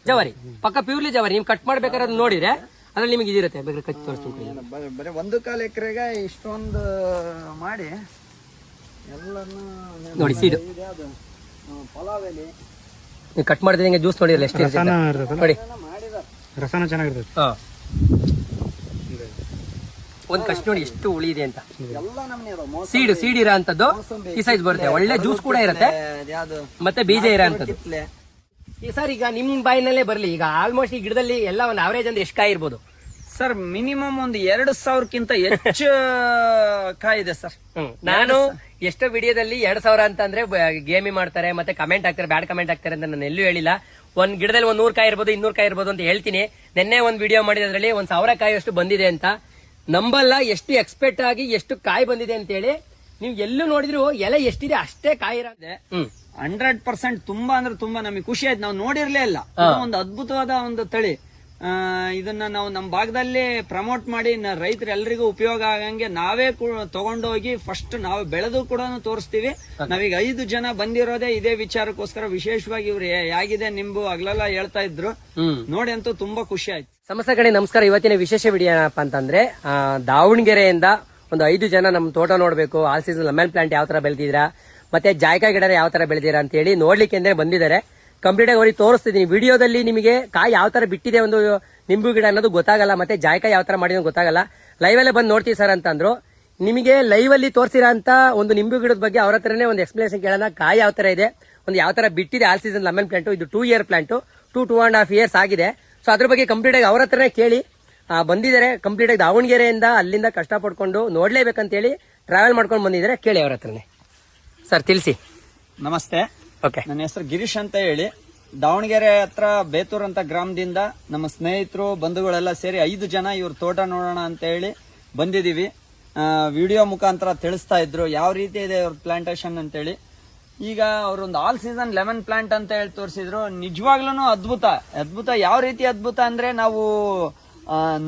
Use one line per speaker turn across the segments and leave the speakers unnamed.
ಜವಾರಿ ಪಕ್ಕ ಪ್ಯೂರ್ಲಿ ಜವಾರಿ. ನಿಮ್ ಕಟ್ ಮಾಡ್ಬೇಕಾದ್ರೆ ಅದನ್ನ ನೋಡಿದ್ರೆ ಅದ್ರಲ್ಲಿ ನಿಮಗೆ ಇದಿರುತ್ತೆ. ಬೇಕಾದ್ರೆ ಕಟ್ ತೋರಿಸ್ತೀನಿ.
ಬರೀ 1 ಎಕರೆಗೆ ಇಷ್ಟೊಂದು ಮಾಡಿ ಎಲ್ಲಾನು
ನೋಡಿ ಸೀಡ್
ಪಲಾವೆಲಿ
ನೀವು ಕಟ್ ಮಾಡಿದ್ರೆ ಜ್ಯೂಸ್ ನೋಡಿರಲ್ಲ ಎಷ್ಟು ನೋಡಿ.
ರಸನ ಚೆನ್ನಾಗಿರ್ತದೆ.
ಒಂದ್ ಕಷ್ಟ ನೋಡಿ ಎಷ್ಟು ಹುಳಿ ಇದೆ ಅಂತ.
ಎಲ್ಲ ನಮ್ನಿ
ಸೀಡ್ ಇರೋ ಅಂತದ್ದು ಈ ಸೈಜ್ ಬರುತ್ತೆ. ಒಳ್ಳೆ ಜ್ಯೂಸ್ ಕೂಡ ಇರುತ್ತೆ ಮತ್ತೆ ಬೀಜ ಇರೋ ಅಂತದ್ದು. ಈ ಸರ್ ಈಗ ನಿಮ್ ಬಾಯಿನಲ್ಲೇ ಬರ್ಲಿ. ಈಗ ಆಲ್ಮೋಸ್ಟ್ ಈ ಗಿಡದಲ್ಲಿ ಎಲ್ಲ ಒಂದು ಅವರೇಜ್ ಅಂದ್ರೆ ಎಷ್ಟು ಕಾಯಿ ಇರ್ಬೋದು
ಸರ್? ಮಿನಿಮಮ್ ಒಂದು 2,000ಕ್ಕಿಂತ ಹೆಚ್ಚು ಕಾಯಿ ಇದೆ ಸರ್.
ನಾನು ಎಷ್ಟೋ ವಿಡಿಯೋದಲ್ಲಿ 2,000 ಅಂತಂದ್ರೆ ಗೇಮಿ ಮಾಡ್ತಾರೆ ಮತ್ತೆ ಕಮೆಂಟ್ ಹಾಕ್ತಾರೆ, ಬ್ಯಾಡ್ ಕಮೆಂಟ್ ಹಾಕ್ತಾರೆ ಅಂತ ನಾನು ಎಲ್ಲೂ ಹೇಳಿಲ್ಲ. ಒಂದ್ ಗಿಡದಲ್ಲಿ 100 ಕಾಯಿ ಇರ್ಬೋದು, 200 ಕಾಯಿ ಇರ್ಬೋದು ಅಂತ ಹೇಳ್ತೀನಿ. ನಿನ್ನೆ ಒಂದ್ ವಿಡಿಯೋ ಮಾಡಿದ್ರಲ್ಲಿ 1,000 ಕಾಯಿ ಅಷ್ಟು ಬಂದಿದೆ ಅಂತ. ನಂಬಲ್ಲ ಎಷ್ಟು ಎಕ್ಸ್ಪೆಕ್ಟ್ ಆಗಿ ಎಷ್ಟು ಕಾಯಿ ಬಂದಿದೆ ಅಂತ ಹೇಳಿ. ನೀವು ಎಲ್ಲೂ ನೋಡಿದ್ರು ಎಲೆ ಎಷ್ಟಿದೆ ಅಷ್ಟೇ ಕಾಯಿ ಇರುತ್ತೆ.
100% ತುಂಬಾ ಅಂದ್ರೆ ತುಂಬಾ ನಮಗೆ ಖುಷಿ ಆಯ್ತು. ನಾವು ನೋಡಿರ್ಲೇ ಇಲ್ಲ. ಒಂದು ಅದ್ಭುತವಾದ ಒಂದು ತಳಿ. ಇದನ್ನ ನಾವು ನಮ್ಮ ಭಾಗದಲ್ಲಿ ಪ್ರಮೋಟ್ ಮಾಡಿ ರೈತರೆಲ್ಲರಿಗೂ ಉಪಯೋಗ ಆಗಂಗೆ ನಾವೇ ತಗೊಂಡೋಗಿ ಫಸ್ಟ್ ನಾವು ಬೆಳೆದು ಕೂಡ ತೋರಿಸ್ತೀವಿ. ನಾವೀಗ 5 ಜನ ಬಂದಿರೋದೇ ಇದೇ ವಿಚಾರಕ್ಕೋಸ್ಕರ. ವಿಶೇಷವಾಗಿ ಇವ್ರು ಹೇಗಿದೆ ನಿಂಬು ಅಗ್ಲೆಲ್ಲ ಹೇಳ್ತಾ ಇದ್ರು. ನೋಡಿ ಅಂತೂ ತುಂಬಾ ಖುಷಿ ಆಯ್ತು.
ಸಮಸ್ಯೆ ಕಡೆ ನಮಸ್ಕಾರ. ಇವತ್ತಿನ ವಿಶೇಷ ವಿಡಿಯೋ ಏನಪ್ಪಾ ಅಂತಂದ್ರೆ ದಾವಣಗೆರೆಯಿಂದ ಒಂದು 5 ಜನ ನಮ್ಮ ತೋಟ ನೋಡ್ಬೇಕು, ಆಲ್ ಸೀಸನ್ ಲೆಮನ್ ಪ್ಲಾಂಟ್ ಯಾವ ತರ ಬೆಳೆದಿದ್ದೀರಾ ಮತ್ತೆ ಜಾಯ್ಕಾಯಿ ಗಿಡ ಯಾವ ತರ ಬೆಳೆದಿರಾ ಅಂತ ಹೇಳಿ ನೋಡ್ಲಿಕ್ಕೆ ಅಂದ್ರೆ ಬಂದಿದ್ದಾರೆ. ಕಂಪ್ಲೀಟ್ ಆಗಿ ಅವ್ರಿಗೆ ತೋರಿಸ್ತಿದ್ದೀನಿ. ವಿಡಿಯೋದಲ್ಲಿ ನಿಮಗೆ ಕಾಯಿ ಯಾವ ತರ ಬಿಟ್ಟಿದೆ ಒಂದು ನಿಂಬು ಗಿಡ ಅನ್ನೋದು ಗೊತ್ತಾಗಲ್ಲ, ಮತ್ತೆ ಜಾಯ್ಕಾಯಿ ಯಾವ ತರ ಮಾಡಿದ್ರೆ ಗೊತ್ತಾಗಲ್ಲ. ಲೈವ್ ಅಲ್ಲೇ ಬಂದು ನೋಡ್ತೀವಿ ಸರ್ ಅಂತಂದ್ರು. ನಿಮಗೆ ಲೈವ್ ಅಲ್ಲಿ ತೋರಿಸಿರೋ ಅಂತ ಒಂದು ನಿಂಬು ಗಿಡದ ಬಗ್ಗೆ ಅವ್ರ ಹತ್ರನೇ ಒಂದು ಎಕ್ಸ್ಪ್ಲನೇಷನ್ ಕೇಳೋಣ. ಕಾಯಿ ಯಾವ ತರ ಇದೆ, ಒಂದು ಯಾವ ತರ ಬಿಟ್ಟಿದೆ ಆಲ್ ಸೀಸನ್ ಲೆಮನ್ ಪ್ಲಾಂಟ್. ಇದು 2 ಇಯರ್ ಪ್ಲಾಂಟ್, 2.5 ಇಯರ್ಸ್ ಆಗಿದೆ. ಸೊ ಅದ್ರ ಬಗ್ಗೆ ಕಂಪ್ಲೀಟ್ ಆಗಿ ಅವ್ರ ಹತ್ರನೇ ಕೇಳಿ ಬಂದಿದ್ದಾರೆ. ಕಂಪ್ಲೀಟ್ ಆಗಿ ದಾವಣಗೆರೆಯಿಂದ ಅಲ್ಲಿಂದ ಕಷ್ಟ ಪಡ್ಕೊಂಡು ನೋಡ್ಲೇಬೇಕಂತ ಹೇಳಿ ಟ್ರಾವೆಲ್ ಮಾಡ್ಕೊಂಡು ಬಂದಿದ್ದಾರೆ. ಕೇಳಿ ಅವ್ರ ಹತ್ರನೇ. ಸರ್ ತಿಳಿಸಿ.
ನಮಸ್ತೆ.
ಓಕೆ,
ನನ್ನ ಹೆಸರು ಗಿರೀಶ್ ಅಂತ ಹೇಳಿ, ದಾವಣಗೆರೆ ಹತ್ರ ಬೇತೂರ್ ಅಂತ ಗ್ರಾಮದಿಂದ ನಮ್ಮ ಸ್ನೇಹಿತರು ಬಂಧುಗಳೆಲ್ಲ ಸೇರಿ 5 ಜನ ಇವ್ರ ತೋಟ ನೋಡೋಣ ಅಂತ ಹೇಳಿ ಬಂದಿದೀವಿ. ವಿಡಿಯೋ ಮುಖಾಂತರ ತಿಳಿಸ್ತಾ ಇದ್ರು ಯಾವ ರೀತಿ ಇದೆ ಇವ್ರ ಪ್ಲಾಂಟೇಶನ್ ಅಂತ ಹೇಳಿ. ಈಗ ಅವ್ರೊಂದು ಆಲ್ ಸೀಸನ್ ಲೆಮನ್ ಪ್ಲಾಂಟ್ ಅಂತ ಹೇಳಿ ತೋರಿಸಿದ್ರು. ನಿಜವಾಗ್ಲೂ ಅದ್ಭುತ. ಯಾವ ರೀತಿ ಅದ್ಭುತ ಅಂದ್ರೆ ನಾವು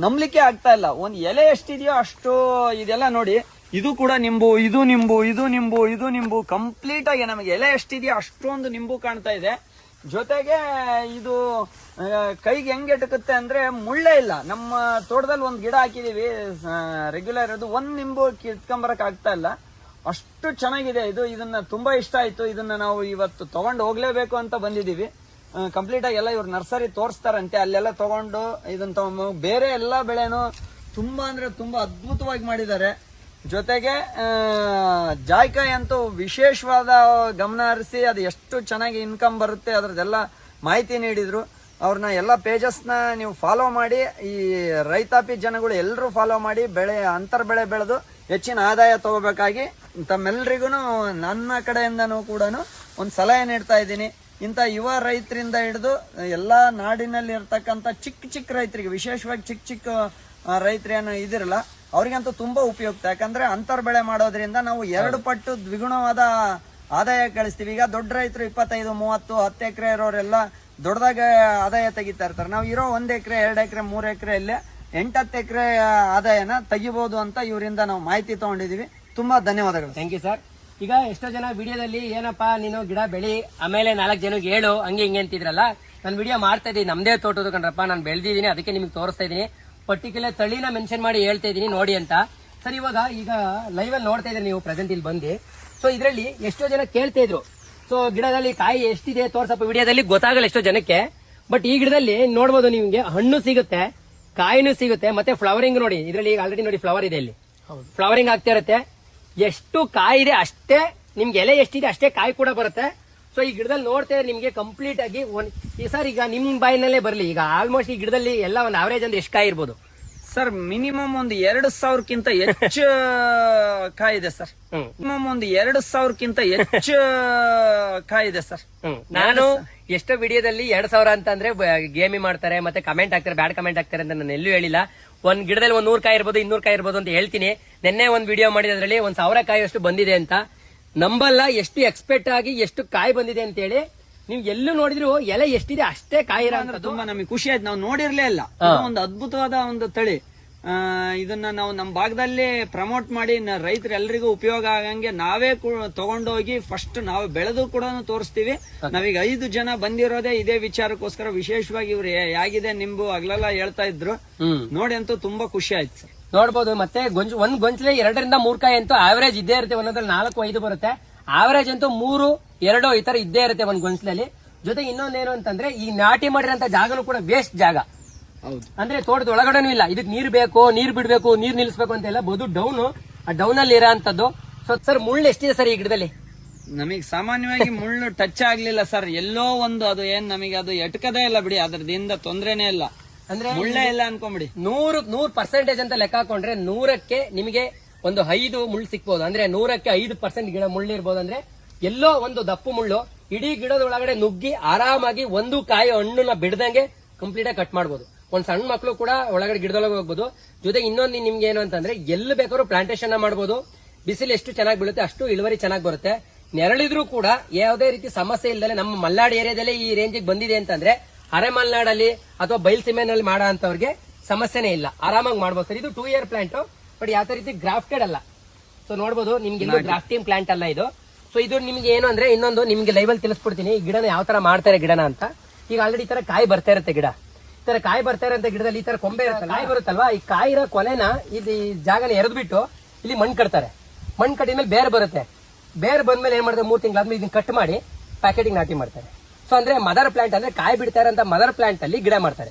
ನಂಬಲಿಕ್ಕೆ ಆಗ್ತಾ ಇಲ್ಲ. ಒಂದ್ ಎಲೆ ಎಷ್ಟಿದೆಯೋ ಅಷ್ಟು ಇದೆಲ್ಲ ನೋಡಿ. ಇದು ಕೂಡ ನಿಂಬು, ಇದು ನಿಂಬು ಕಂಪ್ಲೀಟ್ ಆಗಿ ನಮಗೆ ಎಲೆ ಎಷ್ಟಿದೆಯೋ ಅಷ್ಟೊಂದು ನಿಂಬು ಕಾಣ್ತಾ ಇದೆ. ಜೊತೆಗೆ ಇದು ಕೈಗೆ ಹೆಂಗ್ ಎಟಕುತ್ತೆ ಅಂದ್ರೆ ಮುಳ್ಳೇ ಇಲ್ಲ. ನಮ್ಮ ತೋಟದಲ್ಲಿ ಒಂದ್ ಗಿಡ ಹಾಕಿದೀವಿ ರೆಗ್ಯುಲರ್, ಅದು ಒಂದ್ ನಿಂಬು ಕಿತ್ಕೊಂಬರಕ್ ಆಗ್ತಾ ಇಲ್ಲ, ಅಷ್ಟು ಚೆನ್ನಾಗಿದೆ ಇದು. ಇದನ್ನ ತುಂಬಾ ಇಷ್ಟ ಆಯ್ತು. ಇದನ್ನ ನಾವು ಇವತ್ತು ತಗೊಂಡು ಹೋಗ್ಲೇಬೇಕು ಅಂತ ಬಂದಿದೀವಿ. ಕಂಪ್ಲೀಟ್ ಆಗಿ ಎಲ್ಲ ಇವ್ರು ನರ್ಸರಿ ತೋರಿಸ್ತಾರಂತೆ, ಅಲ್ಲೆಲ್ಲ ತಗೊಂಡು ಇದನ್ನ ಬೇರೆ ಎಲ್ಲಾ ಬೆಳೆನು ತುಂಬಾ ಅಂದ್ರೆ ತುಂಬಾ ಅದ್ಭುತವಾಗಿ ಮಾಡಿದ್ದಾರೆ. ಜೊತೆಗೆ ಜಾಯ್ಕಾಯಿ ಅಂತೂ ವಿಶೇಷವಾದ ಗಮನ ಹರಿಸಿ ಅದು ಎಷ್ಟು ಚೆನ್ನಾಗಿ ಇನ್ಕಮ್ ಬರುತ್ತೆ ಅದ್ರದ್ದೆಲ್ಲ ಮಾಹಿತಿ ನೀಡಿದ್ರು. ಅವ್ರನ್ನ ಎಲ್ಲ ಪೇಜಸ್ನ ನೀವು ಫಾಲೋ ಮಾಡಿ, ಈ ರೈತಾಪಿ ಜನಗಳು ಎಲ್ಲರೂ ಫಾಲೋ ಮಾಡಿ ಅಂತರ್ ಬೆಳೆ ಬೆಳೆದು ಹೆಚ್ಚಿನ ಆದಾಯ ತಗೋಬೇಕಾಗಿ ತಮ್ಮೆಲ್ಲರಿಗೂ ನನ್ನ ಕಡೆಯಿಂದನೂ ಕೂಡ ಒಂದು ಸಲಹೆ ನೀಡ್ತಾ ಇದ್ದೀನಿ. ಇಂಥ ಯುವ ರೈತರಿಂದ ಹಿಡಿದು ಎಲ್ಲಾ ನಾಡಿನಲ್ಲಿ ಇರ್ತಕ್ಕಂಥ ಚಿಕ್ಕ ರೈತರಿಗೆ, ವಿಶೇಷವಾಗಿ ಚಿಕ್ಕ ರೈತರೇನು ಇದಿರಲ್ಲ ಅವ್ರಿಗಂತೂ ತುಂಬಾ ಉಪಯುಕ್ತ. ಯಾಕಂದ್ರೆ ಅಂತರ್ ಬೆಳೆ ಮಾಡೋದ್ರಿಂದ ನಾವು 2 ಪಟ್ಟು ದ್ವಿಗುಣವಾದ ಆದಾಯ ಗಳಿಸ್ತೀವಿ. ಈಗ ದೊಡ್ಡ ರೈತರು 25, 30, 10 ಎಕರೆ ಇರೋರೆಲ್ಲ ದೊಡ್ಡದಾಗ ಆದಾಯ ತೆಗಿತಾ ಇರ್ತಾರೆ. ನಾವು ಇರೋ 1 ಎಕರೆ, 2 ಎಕರೆ, 3 ಎಕರೆಯಲ್ಲೇ 8-10 ಎಕರೆ ಆದಾಯನ ತೆಗಿಬಹುದು ಅಂತ ಇವರಿಂದ ನಾವು ಮಾಹಿತಿ ತಗೊಂಡಿದೀವಿ. ತುಂಬಾ ಧನ್ಯವಾದಗಳು.
Thank you sir. ಈಗ ಎಷ್ಟೋ ಜನ ವಿಡಿಯೋದಲ್ಲಿ ಏನಪ್ಪಾ ನೀನು ಗಿಡ ಬೆಳಿ ಆಮೇಲೆ 4 ಜನಕ್ಕೆ ಹೇಳು ಹಂಗೆ ಹಿಂಗೆ ಅಂತಿದ್ರಲ್ಲ. ನಾನು ವಿಡಿಯೋ ಮಾಡ್ತಾ ಇದ್ದೀನಿ ನಮ್ದೇ ತೋಟದ ಕಣ್ರಪ್ಪ, ನಾನು ಬೆಳೆದಿದ್ದೀನಿ, ಅದಕ್ಕೆ ನಿಮ್ಗೆ ತೋರಿಸ್ತಾ ಇದ್ದೀನಿ. ಪರ್ಟಿಕ್ಯುಲರ್ ತಳಿನ ಮೆನ್ಷನ್ ಮಾಡಿ ಹೇಳ್ತಾ ಇದ್ದೀನಿ ನೋಡಿ ಅಂತ. ಸರ್ ಇವಾಗ ಈಗ ಲೈವ್ ಅಲ್ಲಿ ನೋಡ್ತಾ ಇದ್ರೆ ನೀವು ಪ್ರೆಸೆಂಟ್ ಇಲ್ಲಿ ಬಂದು. ಸೊ ಇದರಲ್ಲಿ ಎಷ್ಟೋ ಜನ ಕೇಳ್ತಾ ಇದ್ರು, ಸೊ ಗಿಡದಲ್ಲಿ ಕಾಯಿ ಎಷ್ಟಿದೆ ತೋರ್ಸಪ್ಪ ವಿಡಿಯೋದಲ್ಲಿ ಗೊತ್ತಾಗಲ್ಲ ಎಷ್ಟೋ ಜನಕ್ಕೆ. ಬಟ್ ಈ ಗಿಡದಲ್ಲಿ ನೋಡ್ಬೋದು ನಿಮ್ಗೆ ಹಣ್ಣು ಸಿಗುತ್ತೆ, ಕಾಯಿನೂ ಸಿಗುತ್ತೆ, ಮತ್ತೆ ಫ್ಲವರಿಂಗ್ ನೋಡಿ. ಇದರಲ್ಲಿ ಈಗ ಆಲ್ರೆಡಿ ನೋಡಿ ಫ್ಲವರ್ ಇದೆ, ಇಲ್ಲಿ ಫ್ಲವರಿಂಗ್ ಆಗ್ತಾ ಇರುತ್ತೆ. ಎಷ್ಟು ಕಾಯಿ ಇದೆ ಅಷ್ಟೇ ನಿಮ್ಗೆ ಎಲೆ ಎಷ್ಟಿದೆ ಅಷ್ಟೇ ಕಾಯಿ ಕೂಡ ಬರುತ್ತೆ. ಸೊ ಈ ಗಿಡದಲ್ಲಿ ನೋಡ್ತಾ ಇದ್ರೆ ನಿಮ್ಗೆ ಕಂಪ್ಲೀಟ್ ಆಗಿ ಈ ಸರ್ ಈಗ ನಿಮ್ ಬಾಯಿನಲ್ಲೇ ಬರ್ಲಿ. ಈಗ ಆಲ್ಮೋಸ್ಟ್ ಈ ಗಿಡದಲ್ಲಿ ಎಲ್ಲ ಒಂದು ಅವರೇಜ್ ಅಂದ್ರೆ ಎಷ್ಟು ಕಾಯಿ ಇರ್ಬೋದು
ಸರ್? ಮಿನಿಮಮ್ ಒಂದು 2,000ಕ್ಕಿಂತ ಹೆಚ್ಚು ಕಾಯಿ ಇದೆ ಸರ್. ಮಿನಿಮಮ್ ಒಂದು 2,000ಕ್ಕಿಂತ ಹೆಚ್ಚು ಕಾಯಿ ಇದೆ ಸರ್.
ನಾನು ಎಷ್ಟೋ ವಿಡಿಯೋದಲ್ಲಿ 2,000 ಅಂತಂದ್ರೆ ಗೇಮಿ ಮಾಡ್ತಾರೆ ಮತ್ತೆ ಕಮೆಂಟ್ ಹಾಕ್ತಾರೆ, ಬ್ಯಾಡ್ ಕಮೆಂಟ್ ಹಾಕ್ತಾರೆ ಅಂತ ನಾನು ಎಲ್ಲೂ ಹೇಳಿಲ್ಲ. ಒಂದ್ ಗಿಡದಲ್ಲಿ 100 ಕಾಯಿ ಇರ್ಬೋದು, 200 ಕಾಯಿ ಇರ್ಬೋದು ಅಂತ ಹೇಳ್ತೀನಿ. ನಿನ್ನೆ ಒಂದ್ ವಿಡಿಯೋ ಮಾಡಿದ್ರಲ್ಲಿ 1,000 ಕಾಯಿ ಅಷ್ಟು ಬಂದಿದೆ ಅಂತ. ನಂಬಲ್ಲ ಎಷ್ಟು ಎಕ್ಸ್ಪೆಕ್ಟ್ ಆಗಿ ಎಷ್ಟು ಕಾಯಿ ಬಂದಿದೆ ಅಂತ ಹೇಳಿ. ನೀವು ಎಲ್ಲೂ ನೋಡಿದ್ರು ಎಲೆ ಎಷ್ಟಿದೆ ಅಷ್ಟೇ ಕಾಯಿ ಇರೋ
ತುಂಬಾ ನಮಗೆ ಖುಷಿ ಆಯ್ತು. ನಾವು ನೋಡಿರ್ಲೇ ಇಲ್ಲ. ಒಂದು ಅದ್ಭುತವಾದ ಒಂದು ತಳಿ. ಇದನ್ನ ನಾವು ನಮ್ಮ ಭಾಗದಲ್ಲಿ ಪ್ರಮೋಟ್ ಮಾಡಿ ರೈತರೆಲ್ಲರಿಗೂ ಉಪಯೋಗ ಆಗಂಗೆ ನಾವೇ ತಗೊಂಡೋಗಿ ಫಸ್ಟ್ ನಾವು ಬೆಳೆದು ಕೂಡ ತೋರಿಸ್ತೀವಿ. ನಾವೀಗ 5 ಜನ ಬಂದಿರೋದೇ ಇದೇ ವಿಚಾರಕ್ಕೋಸ್ಕರ. ವಿಶೇಷವಾಗಿ ಇವ್ರು ಹೇಗಿದೆ ನಿಂಬು ಆಗ್ಲೆಲ್ಲ ಹೇಳ್ತಾ ಇದ್ರು, ನೋಡಿ ಅಂತೂ ತುಂಬಾ ಖುಷಿ ಆಯ್ತು ಸರ್.
ನೋಡ್ಬೋದು. ಮತ್ತೆ ಒಂದ್ ಗೊಂಚಲಿ 2 ರಿಂದ 3 ಕಾಯಿ ಅಂತೂ ಆವರೇಜ್ ಇದ್ದೇ ಇರುತ್ತೆ. ಒಂದೊಂದ್ರಲ್ಲಿ 4-5 ಬರುತ್ತೆ. ಆವರೇಜ್ ಅಂತೂ 3-2 ಈ ತರ ಇದ್ದೇ ಇರುತ್ತೆ ಒಂದ್ ಗೊಂಚಲಲ್ಲಿ. ಜೊತೆಗೆ ಇನ್ನೊಂದೇನು ಅಂತಂದ್ರೆ ಈ ನಾಟಿ ಮಾಡಿರೋಂತ ಜಾಗನೂ ಕೂಡ ವೇಸ್ಟ್ ಜಾಗ.
ಹೌದು,
ಅಂದ್ರೆ ತೋಟದ ಒಳಗಡೆನೂ ಇಲ್ಲ. ಇದಕ್ಕೆ ನೀರ್ ಬೇಕು, ನೀರ್ ಬಿಡ್ಬೇಕು, ನೀರ್ ನಿಲ್ಸ್ಬೇಕು ಅಂತ ಎಲ್ಲ ಬಹುದು ಡೌನ್ ಆ ಡೌನ್ ಅಲ್ಲಿ ಇರೋ ಅಂತದ್ದು. ಸೊ ಸರ್ ಮುಳ್ಳು ಎಷ್ಟಿದೆ ಸರ್ ಈ ಗಿಡದಲ್ಲಿ?
ನಮಗ್ ಸಾಮಾನ್ಯವಾಗಿ ಮುಳ್ಳು ಟಚ್ ಆಗ್ಲಿಲ್ಲ ಸರ್. ಎಲ್ಲೋ ಒಂದು ಅದು ಏನ್ ನಮಗೆ ಅದು ಎಟ್ಕದೇ ಇಲ್ಲ ಬಿಡಿ, ಅದ್ರದಿಂದ ತೊಂದ್ರೆನೇ ಇಲ್ಲ. ಅಂದ್ರೆ ಮುಳ್ಳೇ ಇಲ್ಲ ಅನ್ಕೊಂಬಿಡಿ.
100% ಅಂತ ಲೆಕ್ಕ ಹಾಕೊಂಡ್ರೆ 100ಕ್ಕೆ ನಿಮಗೆ ಒಂದು 5 ಮುಳ್ಳು ಸಿಕ್ಬಹುದು. ಅಂದ್ರೆ 100ಕ್ಕೆ 5% ಗಿಡ ಮುಳ್ಳು ಇರ್ಬೋದು. ಅಂದ್ರೆ ಎಲ್ಲೋ ಒಂದು ದಪ್ಪು ಮುಳ್ಳು ಇಡೀ ಗಿಡದ ಒಳಗಡೆ ನುಗ್ಗಿ ಆರಾಮಾಗಿ ಒಂದು ಕಾಯಿ ಹಣ್ಣನ್ನ ಬಿಡದಂಗೆ ಕಂಪ್ಲೀಟ್ ಆಗಿ ಕಟ್ ಮಾಡ್ಬೋದು. ಒಂದ್ ಸಣ್ಣ ಮಕ್ಕಳು ಕೂಡ ಒಳಗಡೆ ಗಿಡದೊಳಗೆ ಹೋಗ್ಬೋದು. ಜೊತೆಗೆ ಇನ್ನೊಂದು ನಿಮ್ಗೆ ಏನು ಅಂತಂದ್ರೆ ಎಲ್ಲಿ ಬೇಕಾದ್ರೂ ಪ್ಲಾಂಟೇಶನ್ ಮಾಡಬಹುದು. ಬಿಸಿಲು ಎಷ್ಟು ಚೆನ್ನಾಗಿ ಬೀಳುತ್ತೆ ಅಷ್ಟು ಇಳುವರಿ ಚೆನ್ನಾಗಿ ಬರುತ್ತೆ. ನೆರಳಿದ್ರು ಕೂಡ ಯಾವುದೇ ರೀತಿ ಸಮಸ್ಯೆ ಇಲ್ಲದೆ ನಮ್ಮ ಮಲ್ನಾಡ್ ಏರಿಯಾದಲ್ಲೇ ಈ ರೇಂಜಿಗೆ ಬಂದಿದೆ ಅಂತಂದ್ರೆ ಅರೆ ಮಲ್ನಾಡಲ್ಲಿ ಅಥವಾ ಬಯಲ್ಸೀಮೆನಲ್ಲಿ ಮಾಡೋ ಅಂತವ್ರಿಗೆ ಸಮಸ್ಯೆನೇ ಇಲ್ಲ, ಆರಾಮಾಗಿ ಮಾಡ್ಬೋದು ಸರ್. ಇದು 2 year ಪ್ಲಾಂಟ್, ಬಟ್ ಯಾವ ರೀತಿ ಗ್ರಾಫ್ಟೆಡ್ ಅಲ್ಲ. ಸೊ ನೋಡ್ಬೋದು, ನಿಮ್ಗೆ ಗ್ರಾಫ್ಟಿಂಗ್ ಪ್ಲಾಂಟ್ ಅಲ್ಲ ಇದು. ಸೊ ಇದು ನಿಮ್ಗೆ ಏನು ಅಂದ್ರೆ ಇನ್ನೊಂದು ನಿಮ್ಗೆ ಲೈವ್ ಅಲ್ಲಿ ತಿಳಿಸ್ಬಿಡ್ತೀನಿ ಈ ಗಿಡನ ಯಾವ ತರ ಮಾಡ್ತಾರೆ ಗಿಡನ ಅಂತ. ಈಗ ಆಲ್ರೆಡಿ ಈ ತರ ಕಾಯಿ ಬರ್ತಾ ಇರುತ್ತೆ ಗಿಡ, ಈ ತರ ಕಾಯಿ ಬರ್ತಾ ಇರೋ ಗಿಡದಲ್ಲಿ ಈ ತರ ಕೊಂಬೆ ಕಾಯಿ ಬರುತ್ತಲ್ವಾ, ಈ ಕಾಯಿರೋ ಕೊನೆನ ಇದು ಈ ಜಾಗನ ಎರೆದ್ಬಿಟ್ಟು ಇಲ್ಲಿ ಮಣ್ಣು ಕಟ್ತಾರೆ. ಮಣ್ಣು ಕಟ್ಟಿದ್ಮೇಲೆ ಬೇರೆ ಬರುತ್ತೆ. ಬೇರೆ ಬಂದ್ಮೇಲೆ ಏನ್ ಮಾಡ್ತಾರೆ, 3 ತಿಂಗಳಾದ್ಮೇಲೆ ಇದನ್ನ ಕಟ್ ಮಾಡಿ ಪ್ಯಾಕೆಟಿಂಗ್ ನಾಟಿ ಮಾಡ್ತಾರೆ. ಸೊ ಅಂದ್ರೆ ಮದರ್ ಪ್ಲಾಂಟ್ ಅಂದ್ರೆ ಕಾಯಿ ಬಿಡ್ತಾ ಇರೋಂತ ಮದರ್ ಪ್ಲಾಂಟ್ ಅಲ್ಲಿ ಗಿಡ ಮಾಡ್ತಾರೆ.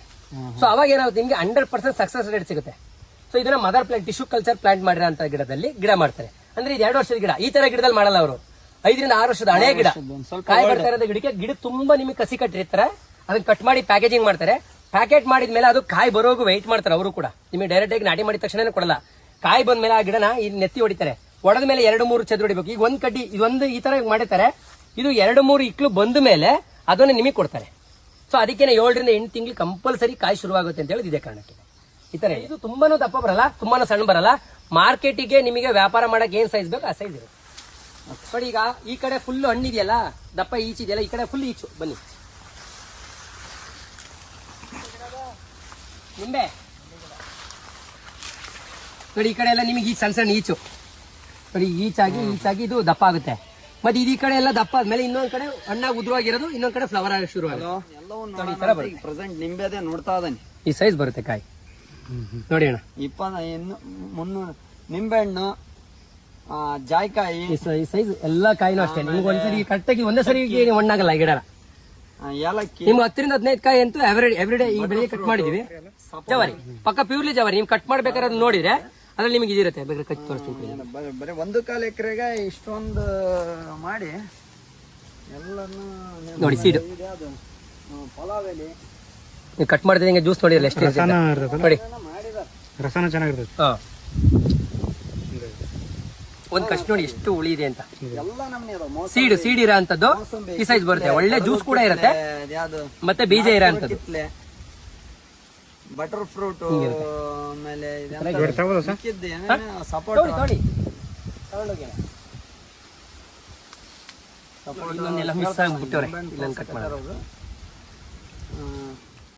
ಸೊ ಅವಾಗ ಏನಾಗುತ್ತೆ, ನಿಮ್ಗೆ 100% ಸಕ್ಸಸ್ ರೇಟ್ ಸಿಗುತ್ತೆ. ಸೊ ಇದನ್ನ mother plant tissue culture plant ಮಾಡಿರೋ ಗಿಡದಲ್ಲಿ ಗಿಡ ಮಾಡ್ತಾರೆ. ಅಂದ್ರೆ ಇದು 2 ವರ್ಷದ ಗಿಡ. ಈ ತರ ಗಿಡದಲ್ಲಿ ಮಾಡಲ್ಲ ಅವರು. 5 ರಿಂದ 6 ವರ್ಷದ ಹಳೆ ಗಿಡ ಕಾಯಿ ಬರ್ತಾ ಇರೋದು ಗಿಡಕ್ಕೆ ಗಿಡ ತುಂಬಾ ನಿಮಗೆ ಕಸಿ ಕಟ್ಟಿರ್ತಾರೆ. ಅದನ್ನ ಕಟ್ ಮಾಡಿ ಪ್ಯಾಕೇಜಿಂಗ್ ಮಾಡ್ತಾರೆ. ಪ್ಯಾಕೆಟ್ ಮಾಡಿದ್ಮೇಲೆ ಅದು ಕಾಯಿ ಬರೋಗೂ ವೆಯ್ಟ್ ಮಾಡ್ತಾರೆ ಅವರು ಕೂಡ. ನಿಮಗೆ ಡೈರೆಕ್ಟ್ ಆಗಿ ನಾಟಿ ಮಾಡಿದ ತಕ್ಷಣ ಕೊಡಲ್ಲ. ಕಾಯಿ ಬಂದ್ಮೇಲೆ ಆ ಗಿಡನ ಇಲ್ಲಿ ನೆತ್ತಿ ಹೊಡಿತಾರೆ. ಹೊಡೆದ ಮೇಲೆ 2-3 ಚದ್ ಹೊಡಿಬೇಕು. ಈಗ ಒಂದ್ ಕಡ್ಡಿ ಇದೊಂದು ಈ ತರ ಮಾಡಿರ್ತಾರೆ. ಇದು 2-3 ಇಕ್ಲು ಬಂದ ಮೇಲೆ ಅದನ್ನ ನಿಮಗೆ ಕೊಡ್ತಾರೆ. ಸೊ ಅದಕ್ಕೆ 7 ರಿಂದ 8 ತಿಂಗಳು ಕಂಪಲ್ಸರಿ ಕಾಯಿ ಶುರುವಾಗುತ್ತೆ ಅಂತ ಹೇಳಿ ಇದೇ ಕಾರಣಕ್ಕೆ ಈ ತರ. ಇದು ತುಂಬಾನು ದಪ್ಪ ಬರಲ್ಲ, ತುಂಬಾನು ಸಣ್ಣ ಬರಲ್ಲ. ಮಾರ್ಕೆಟಿಗೆ ನಿಮಗೆ ವ್ಯಾಪಾರ ಮಾಡಕ್ಕೆ ಏನ್ ಸೈಜ್ ಬೇಕು ಆ ಸೈಜ್ ಇರುತ್ತೆ. ಬಟ್ ಈಗ ಈ ಕಡೆ ಫುಲ್ ಹಣ್ಣಿದೆಯಲ್ಲ, ದಪ್ಪ ಈಚಿದೆಯಲ್ಲ, ಈ ಕಡೆ ಫುಲ್ ಈಚು. ಬನ್ನಿ ನಿಂಬೆ ನೋಡಿ, ಈ ಕಡೆ ಎಲ್ಲ ನಿಮಗೆ ಈ ಸಣ್ಣ ಸಣ್ಣ ಈಚು ನೋಡಿ, ಈಚಾಗಿ ಇದು ದಪ್ಪ ಆಗುತ್ತೆ. ಮತ್ತೆ ಈ ಕಡೆ ಎಲ್ಲ ದಪ್ಪ ಆದ್ಮೇಲೆ ಇನ್ನೊಂದ್ ಕಡೆ ಹಣ್ಣಾಗಿ ಉದ್ರವಾಗಿರೋದು, ಇನ್ನೊಂದ್ ಕಡೆ ಫ್ಲವರ್ ಆಗಿ ಶುರು ಆಗುತ್ತೆ.
ಪ್ರೆಸೆಂಟ್ ನಿಂಬೆದೇ ನೋಡ್ತಾ ಇದ್ದಾನೆ.
ಈ ಸೈಜ್ ಬರುತ್ತೆ ಕಾಯಿ ನೋಡಿ ಅಣ್ಣ.
300 ನಿಂಬೆಹಣ್ಣು, ಜಾಯ್ಕಾಯಿ,
ಈ ಸೈಜ್ ಎಲ್ಲಾ ಕಾಯಿನೂ ಅಷ್ಟೇ. ನಿಮ್ಗೆ ಒಂದ್ಸರಿ ಕರೆಕ್ಟಾಗಿ ಒಂದೇ ಸರಿ ಹಣ್ಣಾಗಲ್ಲ ಈ ಗಿಡ.
ಏಲಕ್ಕಿ
ನಿಮ್ಗೆ 10 ರಿಂದ 15 ಕಾಯಿ ಅಂತೂ ಎವ್ರಿಡೇ ಈ ಬೆಳಿಗ್ಗೆ ಕಟ್ ಮಾಡಿದೀವಿ. ಜವಾರಿ ಪಕ್ಕ ಪ್ಯೂರ್ಲಿ ಜವಾರಿ. ನಿಮ್ ಕಟ್ ಮಾಡ್ಬೇಕಾದ್ರೆ ನೋಡಿದ್ರೆ ಅದ್ರಲ್ಲಿ ನಿಮ್ಗೆ ಇದಿರುತ್ತೆ. ಬೇಕಾದ್ರೆ ಕಟ್ ತೋರಿಸ್ತೀನಿ.
ಬರೀ 1/4 ಎಕರೆಗೆ ಇಷ್ಟೊಂದು ಮಾಡಿ ಎಲ್ಲಾನು
ನೋಡಿ. ಸೀಡು
ಪಲಾವೆಲಿ
ಕಟ್ ಮಾಡಿದ್ರೆ ಹಿಂಗೆ ಜ್ಯೂಸ್ ನೋಡಿರಲ್ಲ ಎಷ್ಟು ನೋಡಿ.
ರಸನ ಚೆನ್ನಾಗಿರ್ತದೆ.
ಒಂದ್ ಕಷ್ಟ ನೋಡಿ ಎಷ್ಟು ಹುಳಿ ಇದೆ ಅಂತ.
ಎಲ್ಲ ನಮ್ನಿ
ಸೀಡ್ ಇರೋ ಅಂತದ್ದು ಈ ಸೈಜ್ ಬರುತ್ತೆ. ಒಳ್ಳೆ ಜ್ಯೂಸ್ ಕೂಡ ಇರುತ್ತೆ. ಮತ್ತೆ ಬೀಜ ಇರೋ ಅಂತದ್ದು
ಬಟರ್ ಫ್ರೂಟ್, ಆಮೇಲೆ
ಮಿಸ್ ಆಗ್ಬಿಟ್ಟವ್ರೆ. ಇಲ್ಲ ಕಟ್ ಮಾಡೋದು.